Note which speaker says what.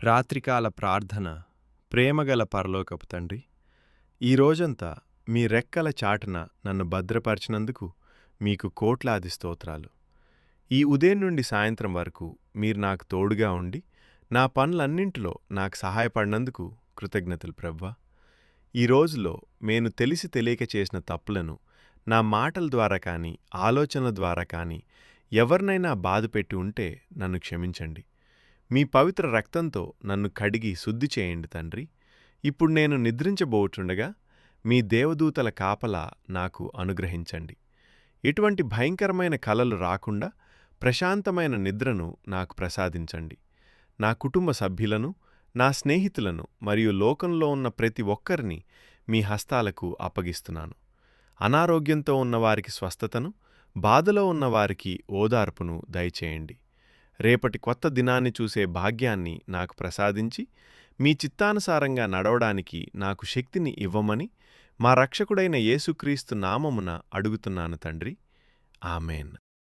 Speaker 1: రాత్రికాల ప్రార్థన. ప్రేమగల పరలోకపు తండ్రి, ఈ రోజంతా మీ రెక్కల చాటున నన్ను భద్రపరిచినందుకు మీకు కోట్లాది స్తోత్రాలు. ఈ ఉదయం నుండి సాయంత్రం వరకు మీరు నాకు తోడుగా ఉండి నా పనులన్నింటిలో నాకు సహాయపడినందుకు కృతజ్ఞతలు ప్రవ్వా. ఈ రోజులో నేను తెలిసి తెలియక చేసిన తప్పులను నా మాటల ద్వారా కానీ ఆలోచనల ద్వారా కానీ ఎవరినైనా బాధపెట్టి ఉంటే నన్ను క్షమించండి. మీ పవిత్ర రక్తంతో నన్ను కడిగి శుద్ధి చేయండి తండ్రి. ఇప్పుడు నేను నిద్రించబోచుండగా మీ దేవదూతల కాపలా నాకు అనుగ్రహించండి. ఎటువంటి భయంకరమైన కలలు రాకుండా ప్రశాంతమైన నిద్రను నాకు ప్రసాదించండి. నా కుటుంబ సభ్యులను, నా స్నేహితులను మరియు లోకంలో ఉన్న ప్రతి ఒక్కరిని మీ హస్తాలకు అప్పగిస్తున్నాను. అనారోగ్యంతో ఉన్నవారికి స్వస్థతను, బాధలో ఉన్నవారికి ఓదార్పును దయచేయండి. రేపటి కొత్త దినాన్ని చూసే భాగ్యాన్ని నాకు ప్రసాదించి మీ చిత్తానుసారంగా నడవడానికి నాకు శక్తిని ఇవ్వమని మా రక్షకుడైన యేసుక్రీస్తు నామమున అడుగుతున్నాను తండ్రి. ఆమెన్.